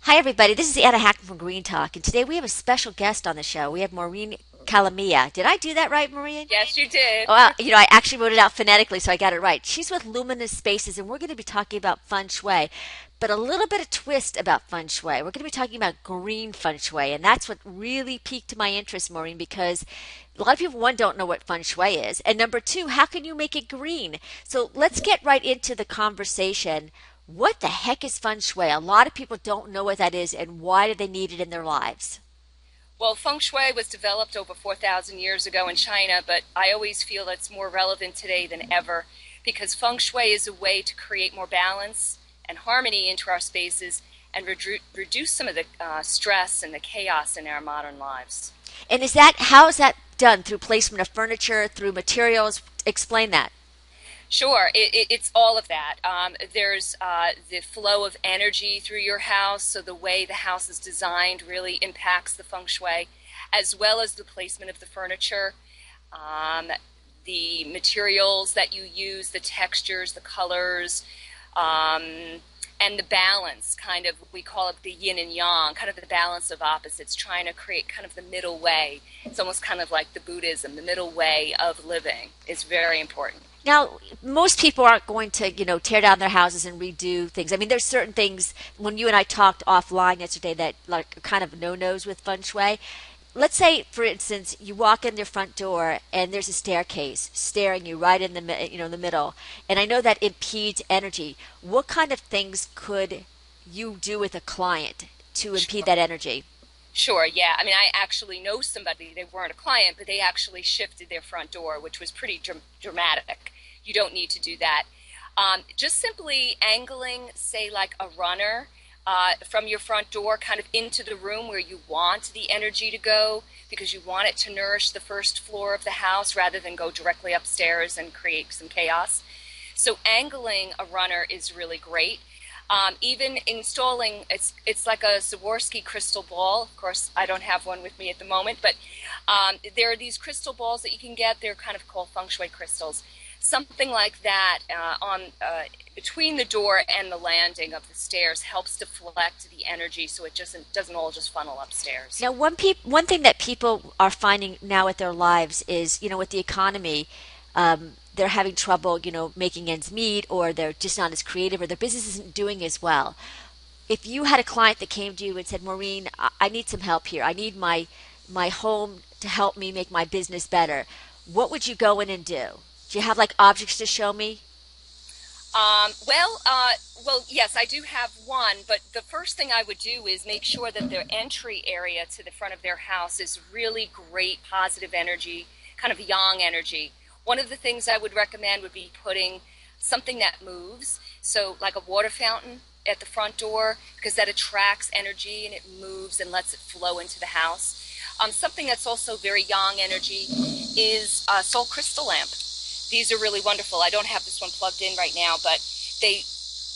Hi, everybody. This is Anna Hackman from Green Talk, and today we have a special guest on the show. We have Maureen Calamia. Did I do that right, Maureen? Yes, you did. Well, I actually wrote it out phonetically, so I got it right. She's with Luminous Spaces, and we're going to be talking about Feng Shui, but a little bit of twist about Feng Shui. We're going to be talking about green Feng Shui, and that's what really piqued my interest, Maureen, because a lot of people, one, don't know what Feng Shui is, and number two, how can you make it green? So let's get right into the conversation. What the heck is Feng Shui? A lot of people don't know what that is, and why do they need it in their lives? Well, Feng Shui was developed over 4,000 years ago in China, but I always feel it's more relevant today than ever because Feng Shui is a way to create more balance and harmony into our spaces and reduce some of the stress and the chaos in our modern lives. And how is that done? Through placement of furniture, through materials? Explain that. Sure, it's all of that. There's the flow of energy through your house, so the way the house is designed really impacts the feng shui, as well as the placement of the furniture, the materials that you use, the textures, the colors, and the balance, kind of, we call it the yin and yang, kind of the balance of opposites, trying to create kind of the middle way. It's almost kind of like the Buddhism, the middle way of living is very important. Now, most people aren't going to, tear down their houses and redo things. I mean, there's certain things, when you and I talked offline yesterday, that like are kind of no-nos with Feng Shui. Let's say, for instance, you walk in your front door and there's a staircase staring you right in the middle, and I know that impedes energy. What kind of things could you do with a client to impede that energy? Sure, yeah. I mean, I actually know somebody, they weren't a client, but they actually shifted their front door, which was pretty dramatic. You don't need to do that. Just simply angling, say, like a runner from your front door kind of into the room where you want the energy to go because you want it to nourish the first floor of the house rather than go directly upstairs and create some chaos. So angling a runner is really great. Even installing, it's like a Swarovski crystal ball. Of course, I don't have one with me at the moment, but there are these crystal balls that you can get. They're kind of called feng shui crystals. Something like that on between the door and the landing of the stairs helps deflect the energy so it doesn't all just funnel upstairs. Now, one thing that people are finding now with their lives is, with the economy, they're having trouble, making ends meet, or they're just not as creative, or their business isn't doing as well. If you had a client that came to you and said, Maureen, I need some help here. I need my home to help me make my business better. What would you go in and do? Do you have like objects to show me? Well, yes, I do have one, but the first thing I would do is make sure that their entry area to the front of their house is really great positive energy, kind of yang energy. One of the things I would recommend would be putting something that moves, so like a water fountain at the front door, because that attracts energy and it moves and lets it flow into the house. Something that's also very yang energy is a soul crystal lamp. These are really wonderful. I don't have this one plugged in right now, but they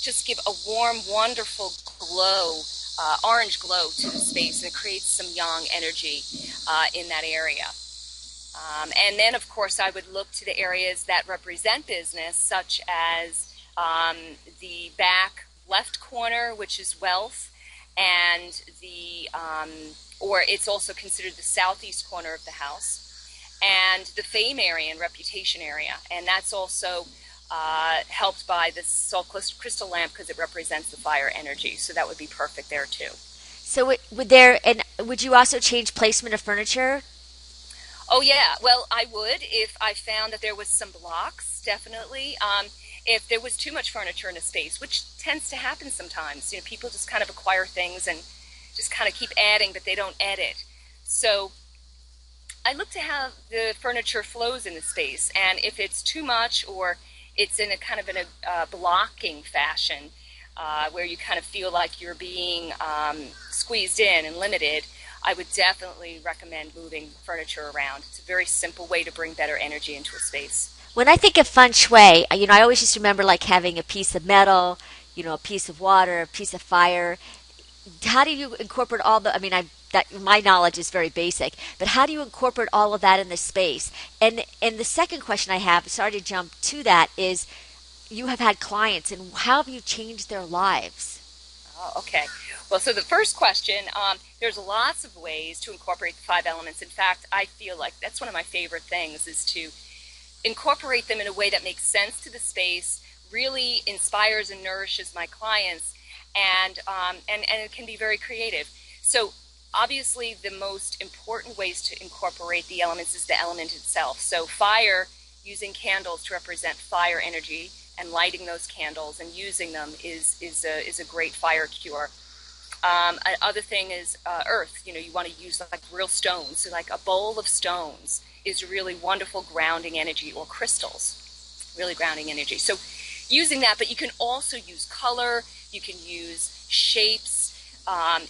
just give a warm, wonderful glow, orange glow to the space, and it creates some yang energy in that area. And then, of course, I would look to the areas that represent business, such as the back left corner, which is wealth, and or it's also considered the southeast corner of the house, and the fame area and reputation area. And that's also helped by the soul crystal lamp because it represents the fire energy. So that would be perfect there, too. So would you also change placement of furniture? Oh, yeah. Well, I would if I found that there was some blocks, definitely. If there was too much furniture in a space, which tends to happen sometimes. People just kind of acquire things and just kind of keep adding, but they don't edit. So I look to have the furniture flows in the space, and if it's too much or it's in a kind of blocking fashion where you kind of feel like you're being squeezed in and limited, I would definitely recommend moving furniture around. It's a very simple way to bring better energy into a space. When I think of Feng Shui, I always just remember like having a piece of metal, a piece of water, a piece of fire. How do you incorporate all my knowledge is very basic, but how do you incorporate all of that in the space? And the second question I have, sorry to jump to that, is you have had clients, and how have you changed their lives? Oh, okay. Well, so the first question, there's lots of ways to incorporate the 5 elements. In fact, I feel like that's one of my favorite things is to incorporate them in a way that makes sense to the space, really inspires and nourishes my clients, and it can be very creative. So obviously the most important ways to incorporate the elements is the element itself. So fire, using candles to represent fire energy, and lighting those candles and using them is a great fire cure. Another thing is earth. You know, you want to use like real stones. So like a bowl of stones is really wonderful grounding energy, or crystals, really grounding energy. So using that, but you can also use color. You can use shapes.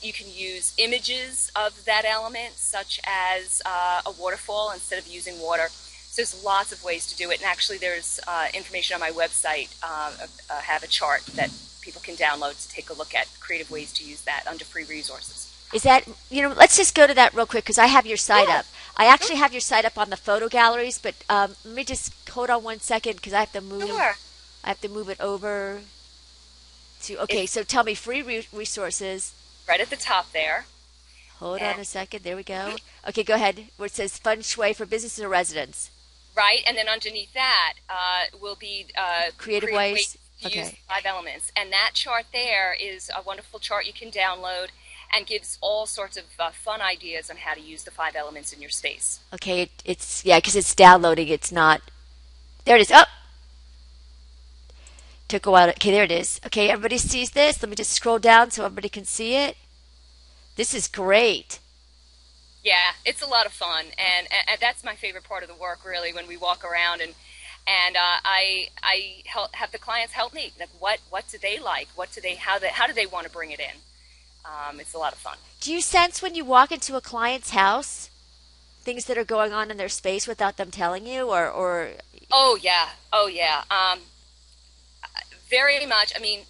You can use images of that element, such as a waterfall instead of using water. So there's lots of ways to do it, and actually there's information on my website. I have a chart that people can download to take a look at creative ways to use that under free resources. Is that, let's just go to that real quick because I have your site up. I actually have your site up on the photo galleries, but let me just hold on 1 second because I have to move. Sure. I have to move it over to, okay, so tell me free resources. Right at the top there. Hold on a second. There we go. Okay, go ahead. Where it says Feng Shui for businesses or residents. Right, and then underneath that will be creative ways to use 5 elements. And that chart there is a wonderful chart you can download and gives all sorts of fun ideas on how to use the 5 elements in your space. Okay, it's because it's downloading. It's not. There it is. Oh! Took a while. Okay, there it is. Okay, everybody sees this. Let me just scroll down so everybody can see it. This is great. Yeah, it's a lot of fun, and that's my favorite part of the work, really, when we walk around and I have the clients help me. Like, what do they like? How do they want to bring it in? It's a lot of fun. Do you sense when you walk into a client's house things that are going on in their space without them telling you, or? Oh yeah. Very much. I mean,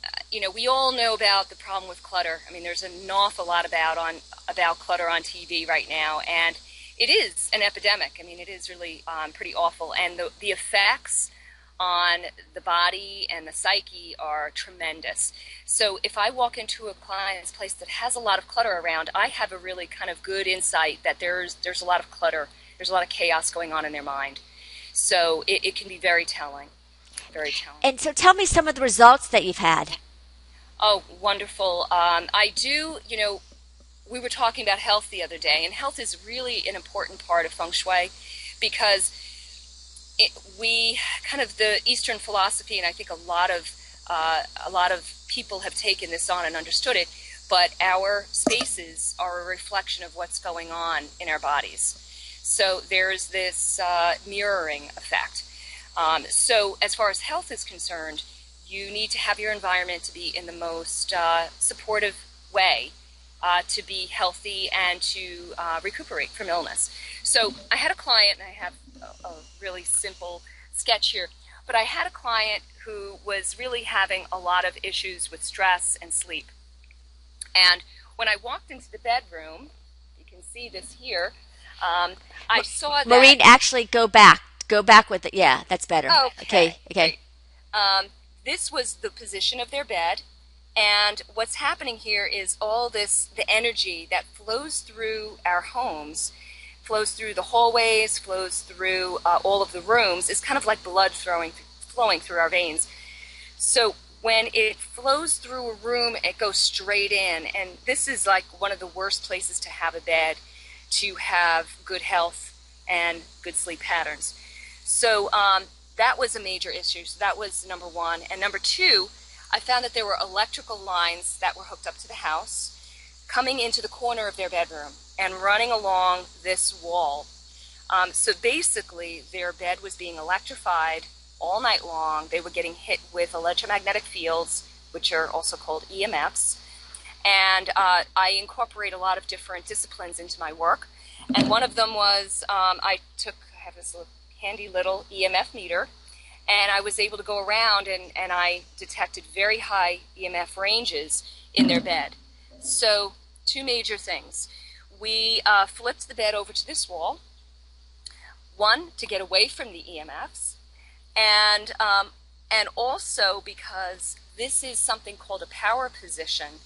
we all know about the problem with clutter. I mean, there's an awful lot about clutter on TV right now, and it is an epidemic. I mean, it is really pretty awful, and the effects on the body and the psyche are tremendous. So if I walk into a client's place that has a lot of clutter around, I have a really kind of good insight that there's a lot of clutter, there's a lot of chaos going on in their mind. So it can be very telling. Very telling. And so tell me some of the results that you've had. Oh, wonderful. I do, we were talking about health the other day, and health is really an important part of Feng Shui because the Eastern philosophy, and I think a lot of people have taken this on and understood it, but our spaces are a reflection of what's going on in our bodies. So there's this mirroring effect. So as far as health is concerned, you need to have your environment to be in the most supportive way to be healthy and to recuperate from illness. So I had a client, and I have a really simple sketch here, but I had a client who was really having a lot of issues with stress and sleep. And when I walked into the bedroom, you can see this here, I saw that... Maureen, actually go back with it. Yeah, that's better. Okay. This was the position of their bed, and what's happening here is all this, the energy that flows through our homes, flows through the hallways, flows through all of the rooms, is kind of like blood flowing through our veins. So when it flows through a room, it goes straight in, and this is like one of the worst places to have a bed, to have good health and good sleep patterns. So that was a major issue. So that was number one. And number two, I found that there were electrical lines that were hooked up to the house coming into the corner of their bedroom and running along this wall. So basically, their bed was being electrified all night long. They were getting hit with electromagnetic fields, which are also called EMFs. And I incorporate a lot of different disciplines into my work. And one of them was I have this handy little EMF meter, and I was able to go around and I detected very high EMF ranges in their bed. So 2 major things. We flipped the bed over to this wall, one, to get away from the EMFs, and also because this is something called a power position.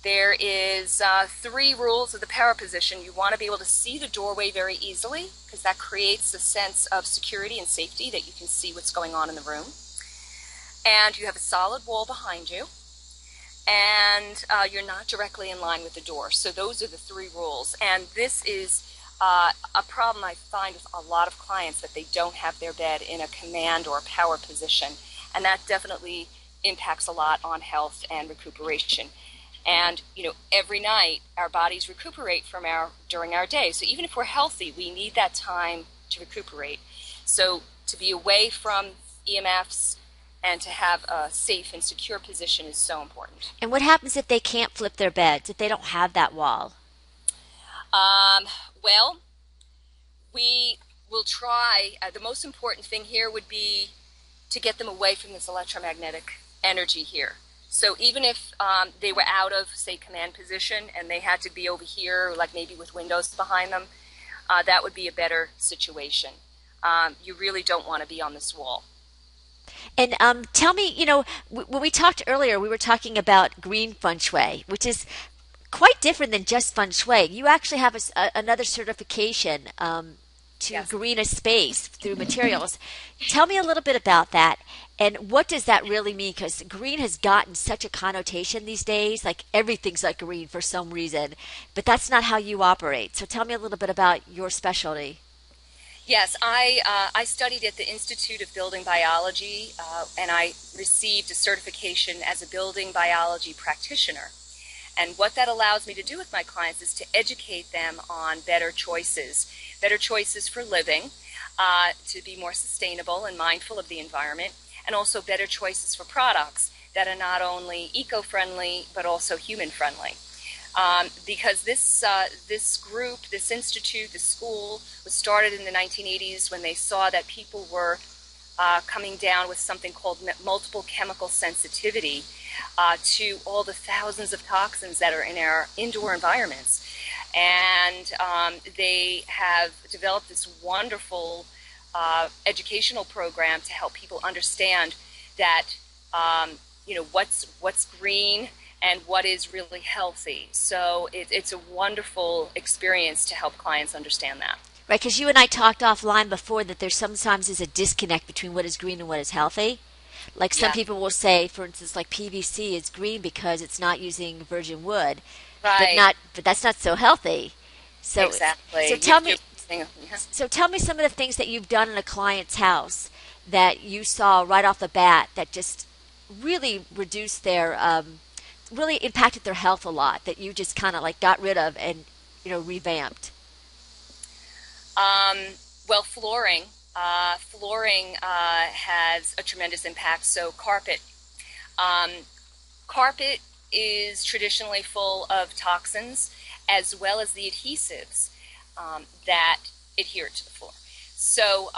There is 3 rules of the power position. You want to be able to see the doorway very easily because that creates a sense of security and safety that you can see what's going on in the room. And you have a solid wall behind you. And you're not directly in line with the door. So those are the 3 rules. And this is a problem I find with a lot of clients, that they don't have their bed in a command or power position. And that definitely impacts a lot on health and recuperation. And, you know, every night our bodies recuperate during our day. So even if we're healthy, we need that time to recuperate. So to be away from EMFs and to have a safe and secure position is so important. And what happens if they can't flip their beds, if they don't have that wall? Well, we will try. The most important thing here would be to get them away from this electromagnetic energy here. So even if they were out of, say, command position and they had to be over here, like maybe with windows behind them, that would be a better situation. You really don't want to be on this wall. And tell me, you know, when we talked earlier, we were talking about green feng shui, which is quite different than just feng shui. You actually have another certification to Yes. green a space through materials. Tell me a little bit about that. And what does that really mean? Because green has gotten such a connotation these days, like everything's like green for some reason, but that's not how you operate. So tell me a little bit about your specialty. Yes, I studied at the Institute of Building Biology, and I received a certification as a building biology practitioner. And what that allows me to do with my clients is to educate them on better choices for living, to be more sustainable and mindful of the environment, and also better choices for products that are not only eco-friendly but also human-friendly. Because this group, this institute, this school was started in the 1980s when they saw that people were coming down with something called multiple chemical sensitivity to all the thousands of toxins that are in our indoor environments. And they have developed this wonderful educational program to help people understand that you know what's green and what is really healthy. So it's a wonderful experience to help clients understand that. Right, because you and I talked offline before that there sometimes is a disconnect between what is green and what is healthy. Like some Yeah. people will say, for instance, like PVC is green because it's not using virgin wood, Right. but that's not so healthy. So Exactly. so tell me Yeah. so tell me some of the things that you've done in a client's house that you saw right off the bat that just really reduced their really impacted their health a lot, that you just kind of like got rid of and revamped. Well, flooring. Flooring has a tremendous impact. So carpet. Carpet is traditionally full of toxins as well as the adhesives that adhere to the floor. So,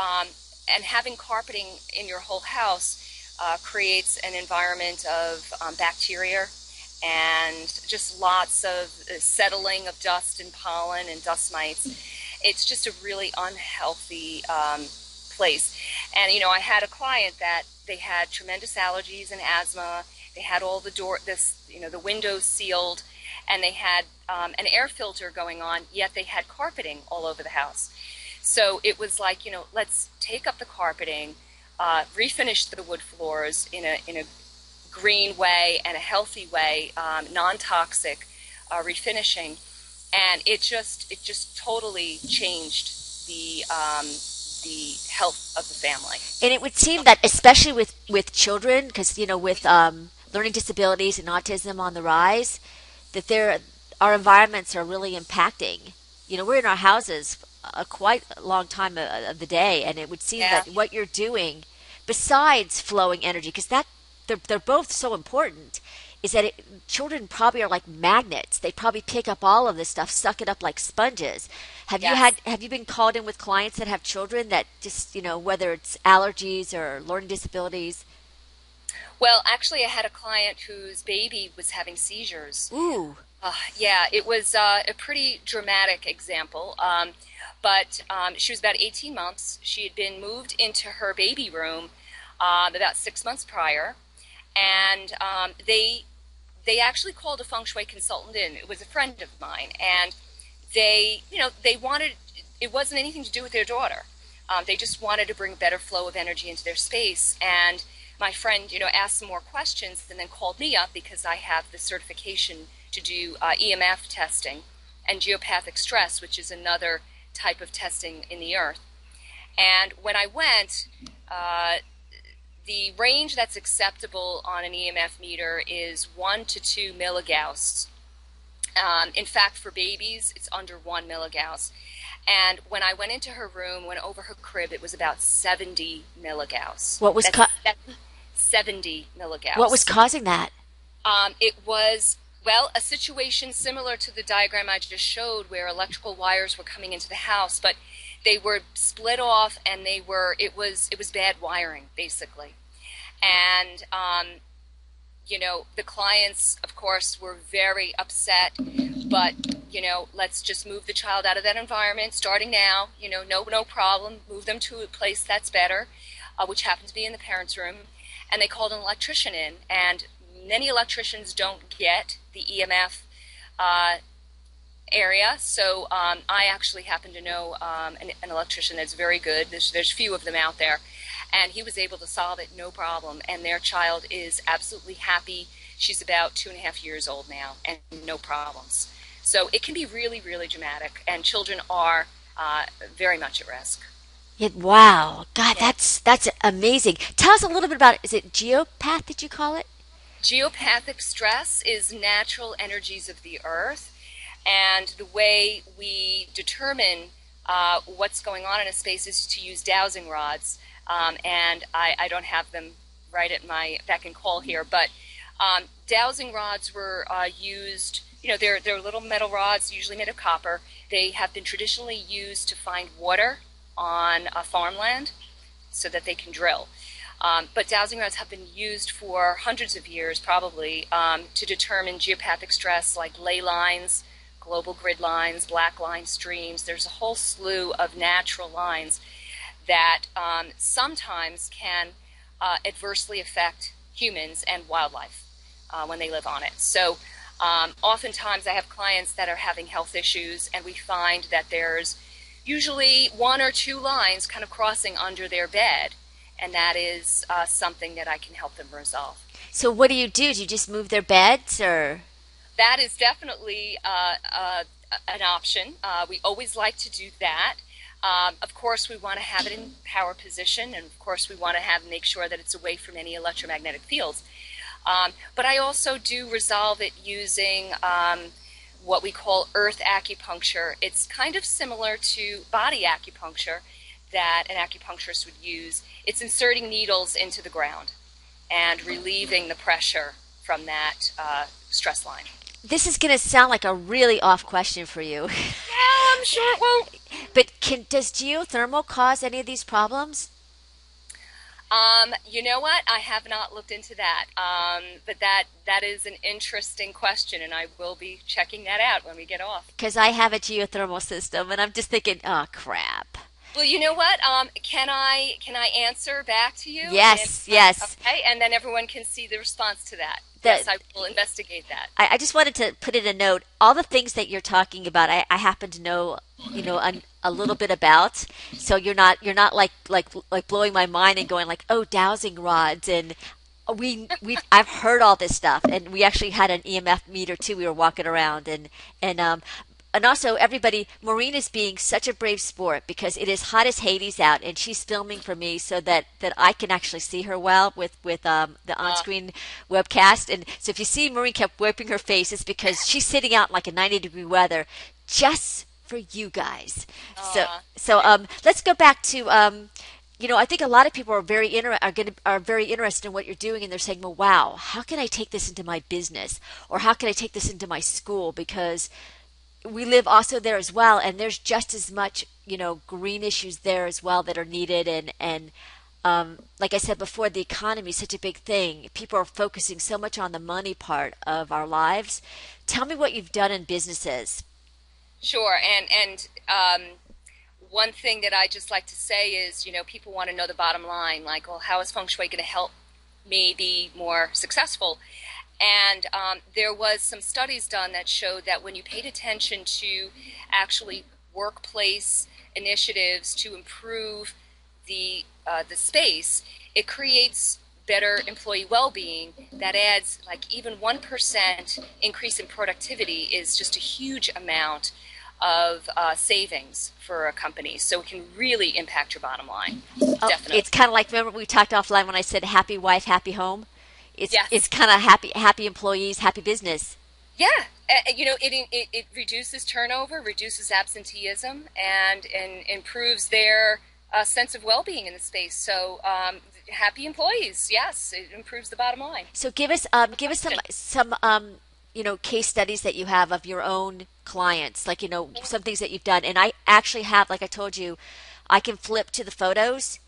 and having carpeting in your whole house creates an environment of bacteria and just lots of settling of dust and pollen and dust mites. It's just a really unhealthy place. And, I had a client that they had tremendous allergies and asthma. They had all the the windows sealed, and they had an air filter going on, yet they had carpeting all over the house. So it was like, let's take up the carpeting, refinish the wood floors in a green way and a healthy way, non-toxic refinishing, and it just totally changed the health of the family. And it would seem that especially with children, because with learning disabilities and autism on the rise, that our environments are really impacting. We're in our houses a quite a long time of the day, and it would seem Yeah. that what you're doing, besides flowing energy, because they're both so important, is that children probably are like magnets. They probably pick up all of this stuff, suck it up like sponges. Yes. Have you been called in with clients that have children that just whether it's allergies or learning disabilities? Well, actually, I had a client whose baby was having seizures. Ooh. Yeah, it was a pretty dramatic example. But she was about 18 months. She had been moved into her baby room about 6 months prior, and they they actually called a Feng Shui consultant in. It was a friend of mine, and they wanted, it wasn't anything to do with their daughter. They just wanted to bring a better flow of energy into their space. And my friend, asked some more questions and then called me up because I have the certification to do EMF testing and geopathic stress, which is another type of testing in the earth. And when I went, the range that's acceptable on an EMF meter is 1 to 2 milligauss. In fact, for babies, it's under 1 milligauss. And when I went into her room, went over her crib, it was about 70 milligauss. What was that's 70 milligauss. What was causing that? It was, well, a situation similar to the diagram I just showed, where electrical wires were coming into the house, but they were split off, and it was bad wiring, basically. And the clients, of course, were very upset, but let's just move the child out of that environment starting now. No problem. Move them to a place that's better, which happened to be in the parents' room. And they called an electrician in, and many electricians don't get the EMF area. So I actually happen to know an electrician that's very good. There's few of them out there. And he was able to solve it, no problem. And their child is absolutely happy. She's about 2.5 years old now, and no problems. So it can be really, really dramatic, and children are very much at risk. Wow. God, Yeah. that's amazing. Tell us a little bit about it. Is it Geopath, did you call it? Geopathic stress is natural energies of the earth, and the way we determine what's going on in a space is to use dowsing rods. And I don't have them right at my beck and call here, but dowsing rods were used, they're little metal rods, usually made of copper. They have been traditionally used to find water on a farmland so that they can drill. But dowsing rods have been used for hundreds of years, probably, to determine geopathic stress, like ley lines, global grid lines, black line streams. There's a whole slew of natural lines that sometimes can adversely affect humans and wildlife when they live on it. So oftentimes I have clients that are having health issues, and we find that there's usually 1 or 2 lines kind of crossing under their bed, and that is something that I can help them resolve. So what do? Do you just move their beds, or? That is definitely an option. We always like to do that. Of course, we want to have it in power position, and of course, we want to make sure that it's away from any electromagnetic fields. But I also do resolve it using what we call earth acupuncture. It's kind of similar to body acupuncture that an acupuncturist would use. It's inserting needles into the ground and relieving the pressure from that stress line. This is going to sound like a really off question for you. Yeah, I'm sure it won't. But does geothermal cause any of these problems? You know what? I have not looked into that. But that is an interesting question, and I will be checking that out when we get off. Because I have a geothermal system, and I'm just thinking, oh, crap. Well, you know what? Can I answer back to you? Yes, yes. Okay, and then everyone can see the response to that. Yes, I will investigate that. I just wanted to put in a note. All the things that you're talking about, I happen to know, a little bit about. So you're not like blowing my mind and going like, oh, dowsing rods, and I've heard all this stuff, and we actually had an EMF meter too. We were walking around, and also, everybody, Maureen is being such a brave sport because it is hot as Hades out, and she's filming for me so that I can actually see her well with the on-screen webcast. And so if you see Maureen kept wiping her face, it's because she's sitting out in like a 90-degree weather just for you guys. So let's go back to I think a lot of people are very interested in what you're doing, and they're saying, well, wow, how can I take this into my business, or how can I take this into my school? Because we live also there as well, and there's just as much, green issues there as well that are needed. And like I said before, the economy is such a big thing. People are focusing so much on the money part of our lives. Tell me what you've done in businesses. Sure, and one thing that I just like to say is, people want to know the bottom line, like, well, how is Feng Shui going to help me be more successful? And there was some studies done that showed that when you paid attention to actually workplace initiatives to improve the space, it creates better employee well-being. That adds like even 1% increase in productivity is just a huge amount of savings for a company. So it can really impact your bottom line. Oh, Definitely. it's kind of like, remember we talked offline when I said happy wife, happy home. It's Yes. kind of happy employees, happy business. Yeah. You know, it reduces turnover, reduces absenteeism, and improves their sense of well-being in the space. So happy employees, yes, it improves the bottom line. So give us some case studies that you have of your own clients, like some things that you've done. And I actually have, like I told you, I can flip to the photos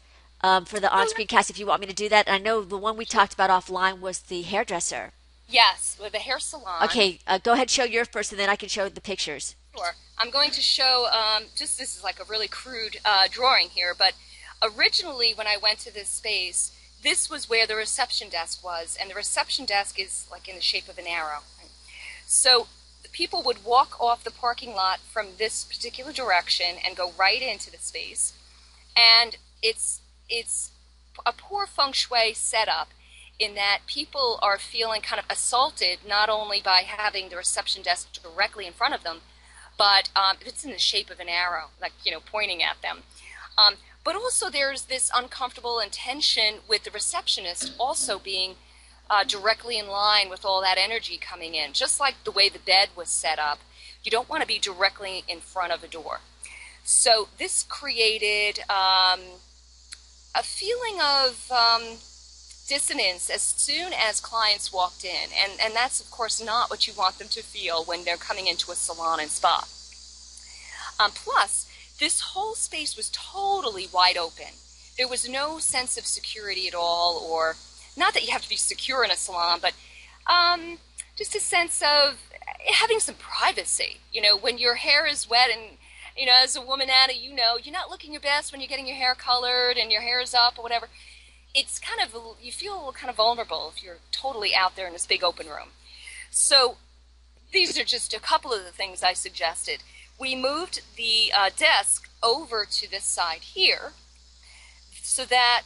for the on-screen cast if you want me to do that. And I know the one we talked about offline was the hairdresser. Yes, with the hair salon. Okay, go ahead, show yours first, and then I can show the pictures. Sure. I'm going to show, just this is like a really crude drawing here, but originally when I went to this space, this was where the reception desk was, and the reception desk is like in the shape of an arrow. So the people would walk off the parking lot from this particular direction and go right into the space, and it's a poor feng shui setup in that people are feeling kind of assaulted not only by having the reception desk directly in front of them, but it's in the shape of an arrow, like, pointing at them. But also there's this uncomfortable tension with the receptionist also being directly in line with all that energy coming in. Just like the way the bed was set up, you don't want to be directly in front of a door. So this created a feeling of dissonance as soon as clients walked in. And that's, of course, not what you want them to feel when they're coming into a salon and spa. Plus, this whole space was totally wide open. There was no sense of security at all, or not that you have to be secure in a salon, but just a sense of having some privacy. When your hair is wet and, as a woman, Anna, you're not looking your best when you're getting your hair colored and your hair is up or whatever. It's kind of, you feel kind of vulnerable if you're totally out there in this big open room. So these are just a couple of the things I suggested. We moved the desk over to this side here so that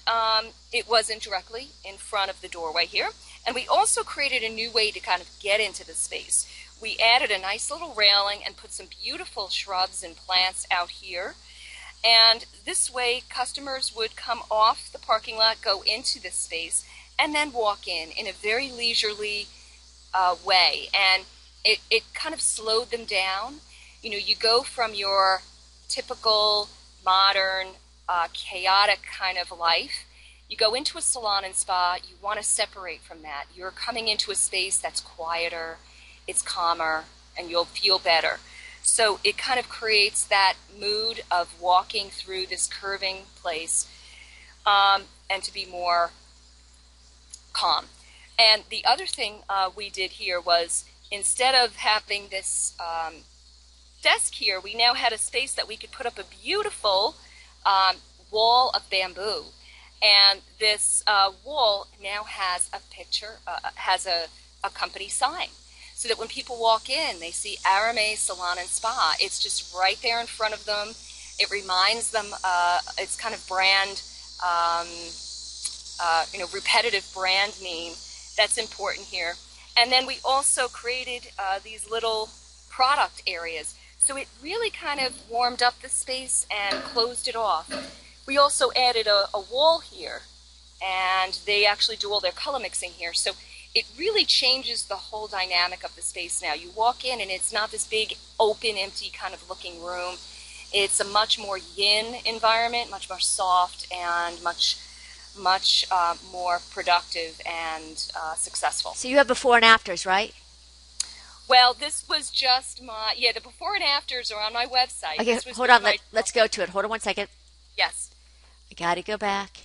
it wasn't directly in front of the doorway here. And we also created a new way to kind of get into the space. We added a nice little railing and put some beautiful shrubs and plants out here. And this way, customers would come off the parking lot, go into this space, and then walk in a very leisurely way. And it kind of slowed them down. You go from your typical, modern, chaotic kind of life. You go into a salon and spa, you want to separate from that. You're coming into a space that's quieter, it's calmer, and you'll feel better. So it kind of creates that mood of walking through this curving place and to be more calm. And the other thing we did here was, instead of having this desk here, we now had a space that we could put up a beautiful wall of bamboo. And this wall now has a picture, has a company sign. So that when people walk in, they see Arame Salon and Spa. It's just right there in front of them. It reminds them, it's kind of brand, repetitive brand name. That's important here. And then we also created these little product areas. So it really kind of warmed up the space and closed it off. We also added a wall here, and they actually do all their color mixing here. So it really changes the whole dynamic of the space now. You walk in and it's not this big, open, empty kind of looking room. It's a much more yin environment, much more soft, and much more productive and successful. So you have before and afters, right? Well, this was just the before and afters are on my website. Okay, hold on, let's go to it. Hold on 1 second. Yes. I gotta go back.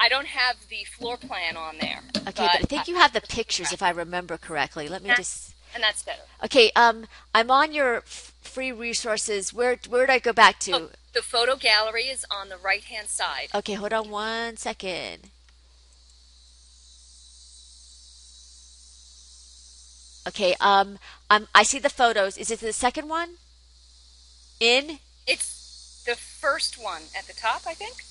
I don't have the floor plan on there. Okay, but I think you have the pictures, if I remember correctly. Let me just... And that's better. Okay, I'm on your free resources. Where did I go back to? Oh, the photo gallery is on the right-hand side. Okay, hold on 1 second. Okay. I see the photos. Is it the second one? In? It's the first one at the top, I think.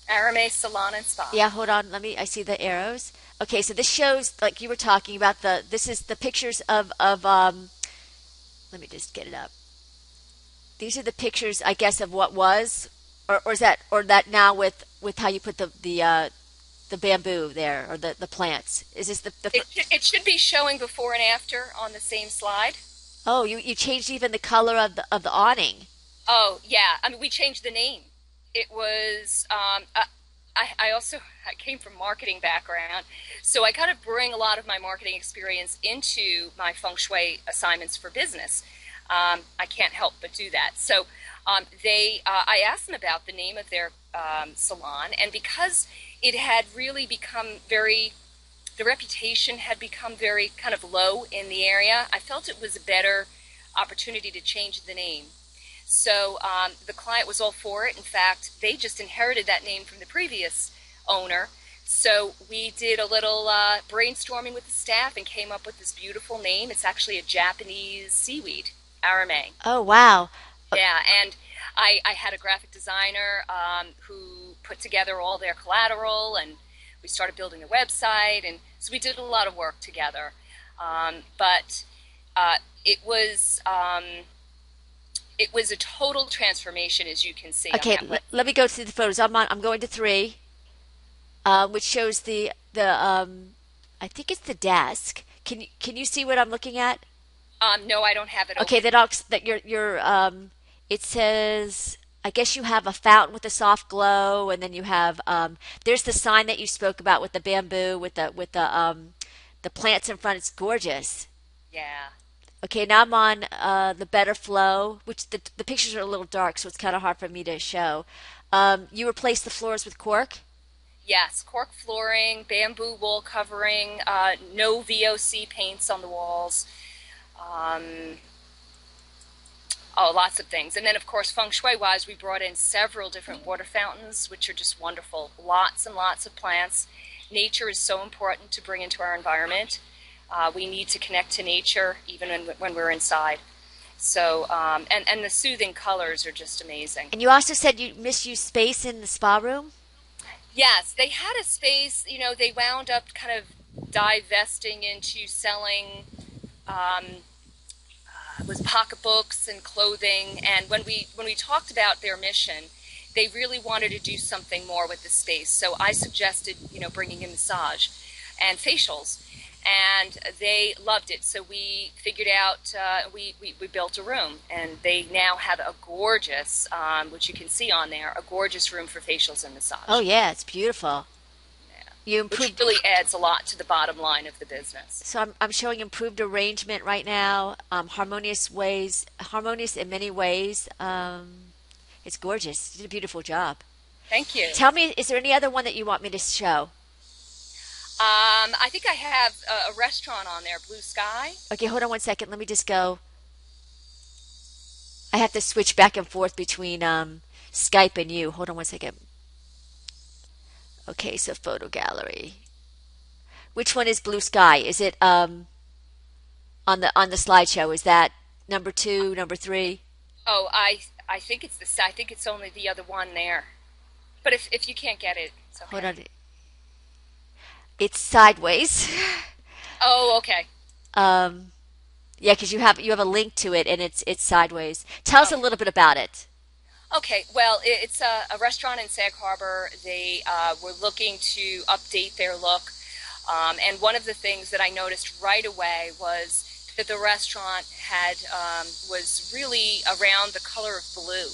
Arame Salon and Spa. Yeah, hold on. I see the arrows. Okay, so this shows, like you were talking about, this is the pictures of, let me just get it up. These are the pictures, I guess, of what was, or is that now with how you put the bamboo there, or the plants. Is this It should be showing before and after on the same slide. Oh, you changed even the color of the awning. Oh, yeah. I mean, we changed the name. It was, I also I came from marketing background, so I kind of bring a lot of my marketing experience into my feng shui assignments for business. I can't help but do that. So I asked them about the name of their salon, and because it had really become the reputation had become very kind of low in the area, I felt it was a better opportunity to change the name. So the client was all for it. In fact, they just inherited that name from the previous owner. So we did a little brainstorming with the staff and came up with this beautiful name. It's actually a Japanese seaweed, arame. Oh, wow. Yeah, and I had a graphic designer who put together all their collateral, and we started building a website, and so we did a lot of work together. But it was a total transformation, as you can see. Okay, let me go through the photos. I'm going to 3, which shows I think it's the desk. Can you see what I'm looking at? No, I don't have it open. Okay, it says, I guess you have a fountain with a soft glow, and then you have there's the sign that you spoke about with the bamboo with the plants in front. It's gorgeous. Yeah. Okay, now I'm on the Better Flow, which the pictures are a little dark, so it's kind of hard for me to show. You replace the floors with cork? Yes, cork flooring, bamboo wall covering, no VOC paints on the walls. Lots of things. And then, of course, feng shui-wise, we brought in several different water fountains, which are just wonderful. Lots and lots of plants. Nature is so important to bring into our environment. We need to connect to nature even when we're inside. So, and the soothing colors are just amazing. And you also said you misused space in the spa room? Yes, they had a space, they wound up kind of divesting into selling was pocketbooks and clothing. And when we talked about their mission, they really wanted to do something more with the space. So I suggested, bringing in massage and facials, and they loved it. So we figured out, we built a room, and they now have a gorgeous, which you can see on there, a gorgeous room for facials and massage. Oh yeah, it's beautiful. Which really adds a lot to the bottom line of the business. So I'm showing improved arrangement right now, harmonious in many ways. It's gorgeous. You did a beautiful job. Thank you. Tell me, is there any other one that you want me to show? I think I have a restaurant on there, Blue Sky. Okay, hold on one second. Let me just go. I have to switch back and forth between Skype and you. Hold on one second. Okay, so photo gallery. Which one is Blue Sky? Is it on the slideshow? Is that number 2, number 3? Oh, I think it's only the other one there. But if you can't get it, it's okay. Hold on. It's sideways. Oh, okay. Yeah, because you have a link to it, and it's sideways. Tell us a little bit about it. Okay, well, it's a restaurant in Sag Harbor. They were looking to update their look, and one of the things that I noticed right away was that the restaurant was really around the color of blue,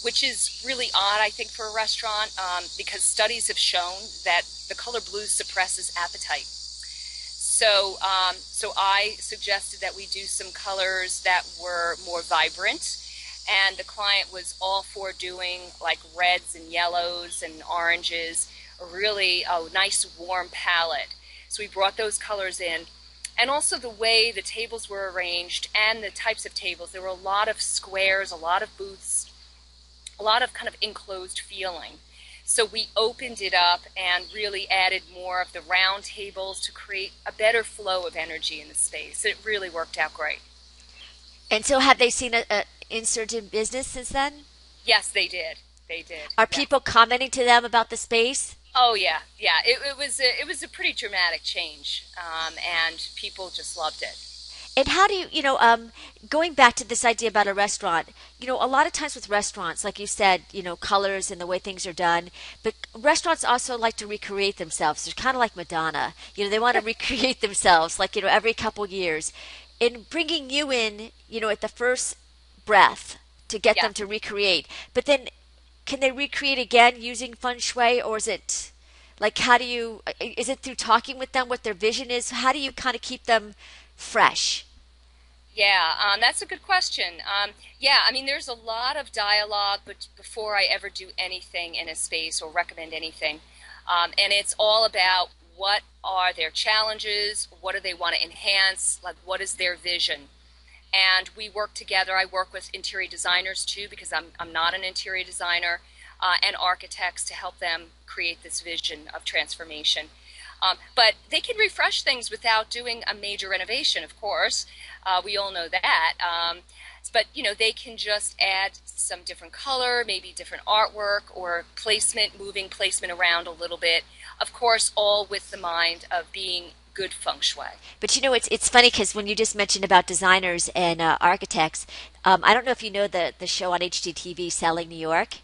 which is really odd, I think, for a restaurant, because studies have shown that the color blue suppresses appetite. So I suggested that we do some colors that were more vibrant, and the client was all for doing like reds and yellows and oranges, really a nice warm palette. So we brought those colors in, and also the way the tables were arranged and the types of tables. There were a lot of squares, a lot of booths, a lot of kind of enclosed feeling. So we opened it up and really added more of the round tables to create a better flow of energy in the space. It really worked out great. And so have they seen a insert in business since then? Yes, they did. They did. Are Yeah. people commenting to them about the space? Oh yeah, yeah. It was a pretty dramatic change, and people just loved it. And how do you, going back to this idea about a restaurant, a lot of times with restaurants, like you said, colors and the way things are done, but restaurants also like to recreate themselves. They're kind of like Madonna. They want to recreate themselves, like, every couple years. In bringing you in, at the first breath to get Yeah. them to recreate. But then can they recreate again using feng shui, or is it like, how do you, is it through talking with them what their vision is? How do you kind of keep them fresh? Yeah, that's a good question. Yeah, I mean, there's a lot of dialogue, but before I ever do anything in a space or recommend anything, and it's all about what are their challenges, what do they want to enhance, like what is their vision, and we work together. I work with interior designers too because I'm not an interior designer, and architects to help them create this vision of transformation. But they can refresh things without doing a major renovation, of course. We all know that. But, they can just add some different color, maybe different artwork or placement, moving placement around a little bit. Of course, all with the mind of being good feng shui. But it's funny because when you just mentioned about designers and architects, I don't know if you know the show on HGTV, Selling New York.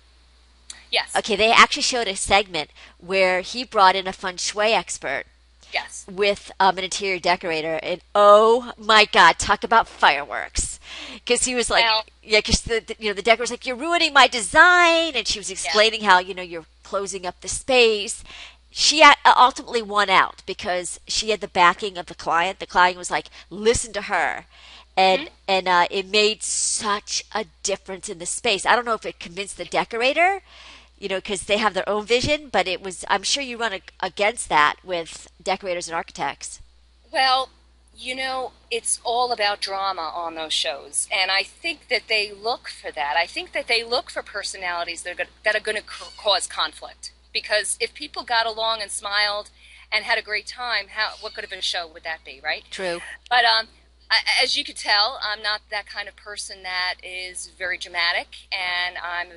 Yes, Okay, they actually showed a segment where he brought in a feng shui expert yes. with an interior decorator, and oh my God, talk about fireworks! Because he was like, Well, yeah, because the decorator's like, you're ruining my design, and she was yeah. explaining how you're closing up the space. She ultimately won out because she had the backing of the client. The client was like, listen to her. Hmm. And it made such a difference in the space. I don't know if it convinced the decorator, because they have their own vision, but it was, I'm sure you run against that with decorators and architects. Well, it's all about drama on those shows, and I think that they look for that. I think that they look for personalities that are going to cause conflict. Because if people got along and smiled and had a great time, what good of a show would that be, right? True. But as you could tell, I'm not that kind of person that is very dramatic, and I'm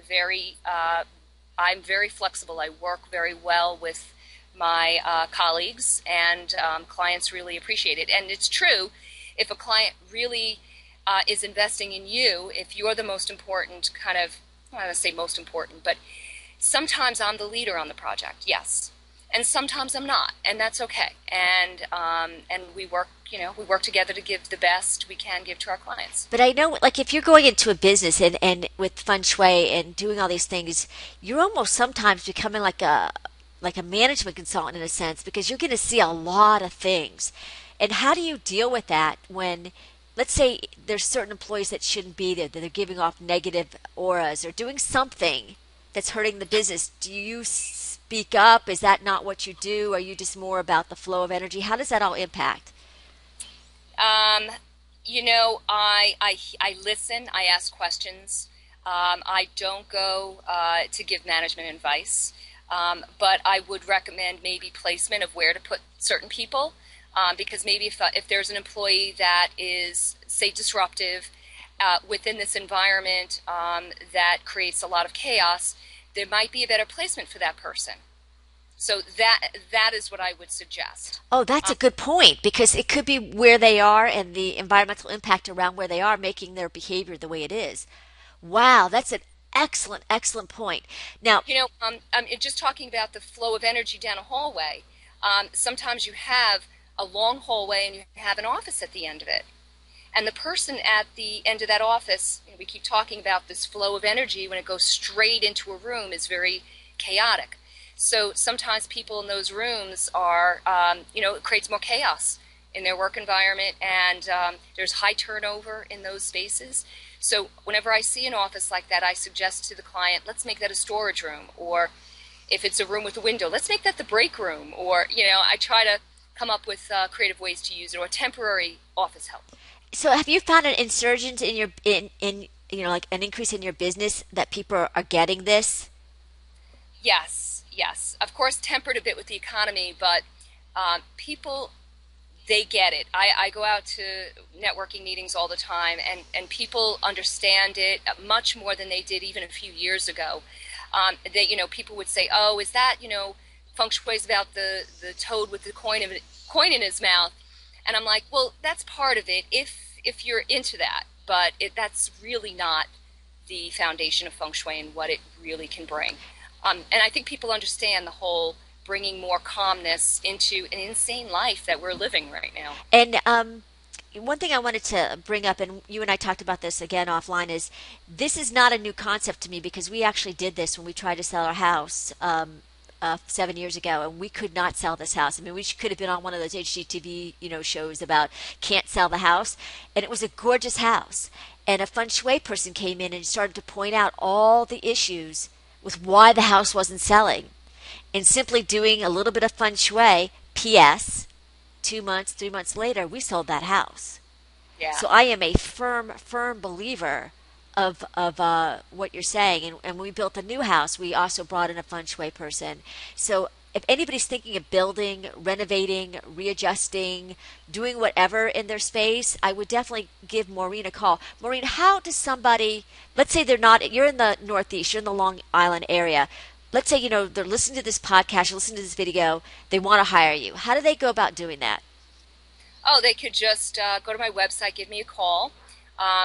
very flexible. I work very well with my colleagues, and clients really appreciate it. And it's true, if a client really is investing in you, if you're the most important kind of, I don't want to say most important, but sometimes I'm the leader on the project, yes, and sometimes I'm not, and that's okay. And we work, we work together to give the best we can give to our clients. But I know, like, if you're going into a business and with feng shui and doing all these things, you're almost sometimes becoming like a management consultant in a sense because you're going to see a lot of things. And how do you deal with that when, let's say, there's certain employees that shouldn't be there, that they're giving off negative auras or doing something that's hurting the business? Do you speak up? Is that not what you do? Are you just more about the flow of energy? How does that all impact? Um, I listen, I ask questions. I don't go to give management advice, but I would recommend maybe placement of where to put certain people, because maybe if there's an employee that is, say, disruptive within this environment that creates a lot of chaos, there might be a better placement for that person. So that is what I would suggest. Oh, that's a Um, good point because it could be where they are and the environmental impact around where they are making their behavior the way it is. Wow, that's an excellent, excellent point. Now, just talking about the flow of energy down a hallway. Sometimes you have a long hallway and you have an office at the end of it. And the person at the end of that office, we keep talking about this flow of energy when it goes straight into a room is very chaotic. So sometimes people in those rooms are, it creates more chaos in their work environment, and there's high turnover in those spaces. So whenever I see an office like that, I suggest to the client, let's make that a storage room, or if it's a room with a window, let's make that the break room, or, I try to come up with creative ways to use it, or temporary office help. so have you found an insurgence in your like an increase in your business that people are getting this? Yes, yes, of course, tempered a bit with the economy, but people, they get it. I go out to networking meetings all the time, and people understand it much more than they did even a few years ago. People would say, "Oh, is that feng shui is about the toad with the coin in his mouth?" And I'm like, "Well, that's part of it if you're into that, but that's really not the foundation of feng shui and what it really can bring." And I think people understand the whole bringing more calmness into an insane life that we're living right now. And one thing I wanted to bring up, and you and I talked about this again offline, is this is not a new concept to me because we actually did this when we tried to sell our house 7 years ago, and we could not sell this house. I mean, we could have been on one of those HGTV shows about can't sell the house, and it was a gorgeous house. And a feng shui person came in and started to point out all the issues with why the house wasn't selling. And simply doing a little bit of feng shui, P.S., 2 months, 3 months later, we sold that house. Yeah. So I am a firm believer of what you're saying. And when we built the new house, we also brought in a feng shui person. So if anybody's thinking of building, renovating, readjusting, doing whatever in their space, I would definitely give Maureen a call. Maureen, how does somebody, let's say you're in the Northeast, you're in the Long Island area. Let's say, they're listening to this podcast, listening to this video, they want to hire you. How do they go about doing that? Oh, they could just go to my website, give me a call,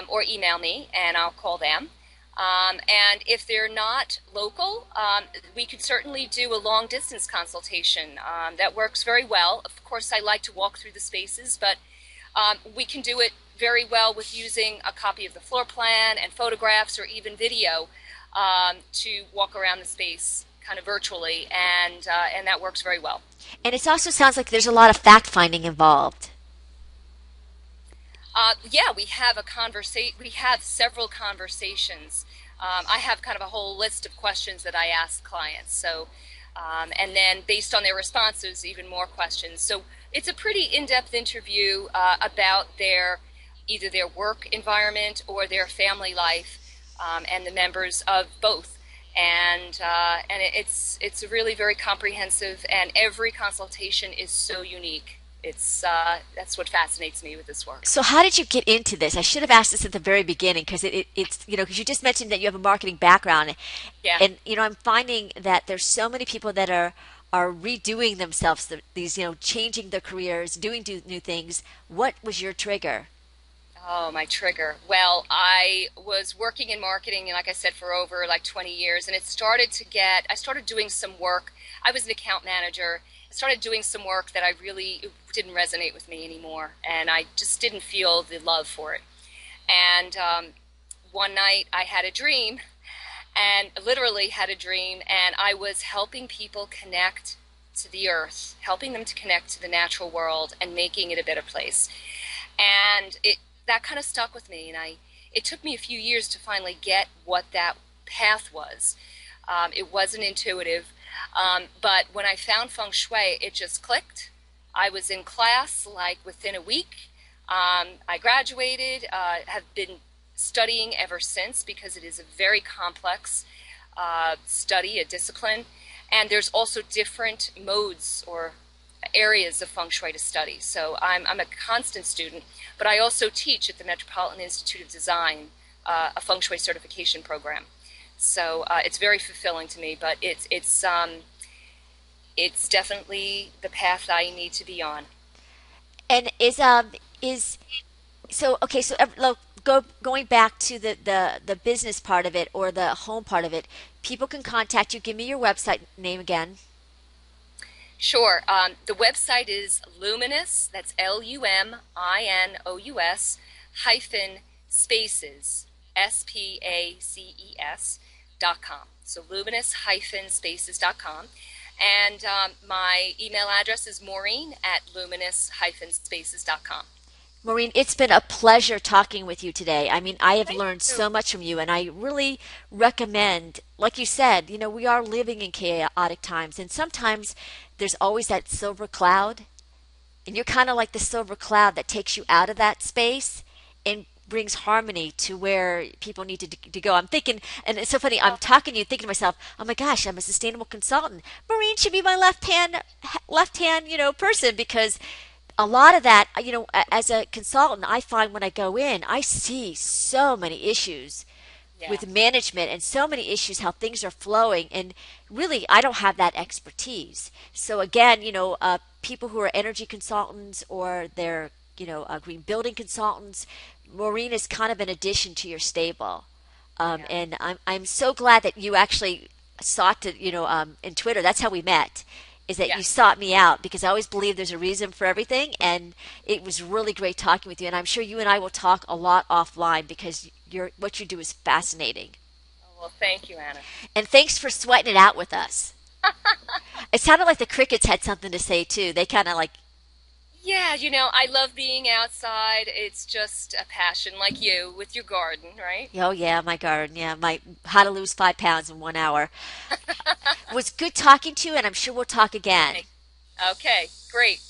or email me, and I'll call them. And if they're not local, we could certainly do a long distance consultation. That works very well. Of course, I like to walk through the spaces, but we can do it very well with using a copy of the floor plan and photographs or even video to walk around the space kind of virtually, and that works very well. And it also sounds like there's a lot of fact finding involved. Yeah, we have we have several conversations. I have kind of a whole list of questions that I ask clients. So, and then based on their responses, even more questions. So it's a pretty in-depth interview about either their work environment or their family life, and the members of both. And it's really very comprehensive, and every consultation is so unique. That's what fascinates me with this work. So how did you get into this? I should have asked this at the very beginning because it's because you just mentioned that you have a marketing background. Yeah. And I'm finding that there's so many people that are redoing themselves, these changing their careers, doing new things. What was your trigger? Oh, my trigger. Well, I was working in marketing, like I said, for over 20 years, and I started doing some work. I was an account manager. I started doing some work that it didn't resonate with me anymore, and I just didn't feel the love for it. And one night I had a dream, and literally had a dream, and I was helping people connect to the earth, helping them to connect to the natural world and making it a better place. And that kind of stuck with me, and it took me a few years to finally get what that path was. It wasn't intuitive, but when I found Feng Shui, it just clicked. I was in class within a week. I graduated, have been studying ever since because it is a very complex study, a discipline, and there's also different modes or areas of Feng Shui to study. So I'm a constant student, but I also teach at the Metropolitan Institute of Design, a Feng Shui certification program. So it's very fulfilling to me, but it's definitely the path I need to be on. And going back to the business part of it or the home part of it, people can contact you. Give me your website name again. Sure. The website is Luminous, that's Luminous, -spaces, SPACES.com. So luminous-spaces.com. And my email address is Maureen@luminous-spaces.com. Maureen, it's been a pleasure talking with you today. I mean, I have learned so much from you, and I really recommend, like you said, we are living in chaotic times, and sometimes there's always that silver cloud, and you're kind of like the silver cloud that takes you out of that space and brings harmony to where people need to go. I'm thinking, and it's so funny, I'm Oh, talking to you thinking to myself, oh my gosh, I'm a sustainable consultant. Maureen should be my left hand, person, because a lot of that, as a consultant, I find when I go in, I see so many issues with yes. management and so many issues how things are flowing, and really I don't have that expertise. So again, people who are energy consultants or they're green building consultants, Maureen is kind of an addition to your stable. Yeah. And I'm so glad that you actually sought to, in Twitter, that's how we met, is that you Yes. sought me out, because I always believe there's a reason for everything. And it was really great talking with you. And I'm sure you and I will talk a lot offline, because what you do is fascinating. Oh, well, thank you, Anna. And thanks for sweating it out with us. It sounded like the crickets had something to say too. They kind of like, Yeah, I love being outside. It's just a passion, like you with your garden, right? oh yeah, my garden, yeah, my how to lose 5 pounds in 1 hour. It was good talking to you, and I'm sure we'll talk again. Okay, okay, great.